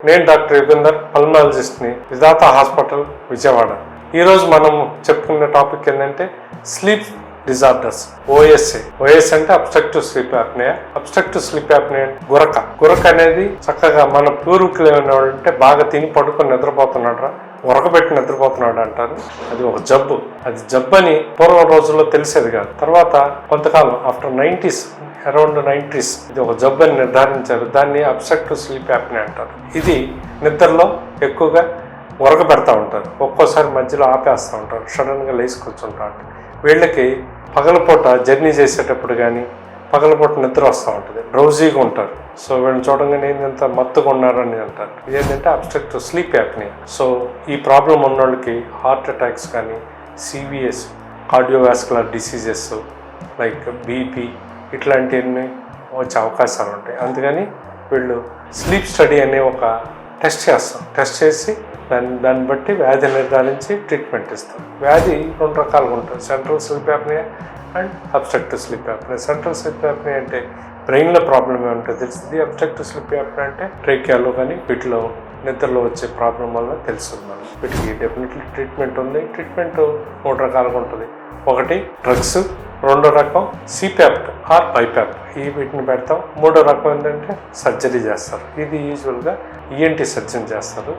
నేను డాక్టర్ యుగంధర్, పల్మనాలజిస్ట్ని, విధాత హాస్పిటల్, విజయవాడ. ఈరోజు మనం చెప్పుకున్న టాపిక్ ఏంటంటే స్లీప్ డిజార్డర్స్, ఓఎస్ఏ. ఓఎస్ అంటే obstructive sleep apnoea. Obstructive sleep apnoea గురక అనేది చక్కగా మన పూర్వీకులు ఏమైనా అంటే బాగా తిని పడుకొని నిద్రపోతున్నాడు, ఉరకబెట్టి నిద్రపోతున్నాడు అంటారు. అది ఒక జబ్బు. అది జబ్బు అని పూర్వం రోజుల్లో తెలిసేది కాదు. తర్వాత కొంతకాలం ఆఫ్టర్ 90s, అరౌండ్ 90s ఇది ఒక జబ్బు అని నిర్ధారించారు. దాన్ని అబ్స్ట్రక్టివ్ స్లీప్ యాప్నియా అంటారు. ఇది నిద్రలో ఎక్కువగా ఉరకబెడతా ఉంటారు. ఒక్కోసారి మధ్యలో ఆపేస్తూ ఉంటారు, సడన్గా లేచి కూర్చుంటారు. వీళ్ళకి పగలపూట జర్నీ చేసేటప్పుడు కానీ పగలపూట నిద్ర వస్తూ ఉంటుంది, డ్రౌజీగా ఉంటారు. సో వీళ్ళని చూడంగానే ఏంటంత మత్తుగా ఉన్నారని అంటారు. ఇదేంటంటే అబ్స్ట్రక్టివ్ స్లీప్ యాప్నియా. సో ఈ ప్రాబ్లం ఉన్న వాళ్ళకి హార్ట్ అటాక్స్ కానీ, CVS, cardiovascular diseases like BP ఇట్లాంటివన్నీ వచ్చే అవకాశాలు ఉంటాయి. అందుకని వీళ్ళు స్లీప్ స్టడీ అనే ఒక టెస్ట్ చేస్తాం. టెస్ట్ చేసి దాన్ని బట్టి వ్యాధి నిర్ధారించి ట్రీట్మెంట్ ఇస్తాం. వ్యాధి రెండు రకాలుగా ఉంటుంది, central sleep apnoea and obstructive sleep apnoea. Central sleep apnoea అంటే బ్రెయిన్లో ప్రాబ్లం ఏమంటే తెలుస్తుంది. అబ్స్ట్రక్టివ్ స్లీప్ యాప్నియా అంటే ట్రేకియాలో కానీ వీటిలో నిద్రలో వచ్చే ప్రాబ్లం వల్ల తెలుస్తుంది మనం. వీటికి డెఫినెట్లీ ట్రీట్మెంట్ ఉంది. ట్రీట్మెంట్ మూడు రకాలుగా ఉంటుంది. ఒకటి డ్రగ్స్, రెండో రకం సిప్యాప్ ఆర్ బైప్యాప్, వీటిని పెడతాం. మూడో రకం ఏంటంటే సర్జరీ చేస్తారు. ఇది యూజువల్గా ఈఎన్టీ సర్జన్ చేస్తారు.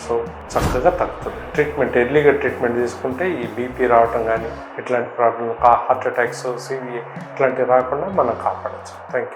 సో చక్కగా తగ్గుతుంది. ట్రీట్మెంట్ ఎర్లీగా ట్రీట్మెంట్ తీసుకుంటే ఈ బీపీ రావటం కానీ ఇట్లాంటి ప్రాబ్లం, హార్ట్ అటాక్స్, సివిఏ ఇట్లాంటివి రాకుండా మనం కాపాడచ్చు. Thank you.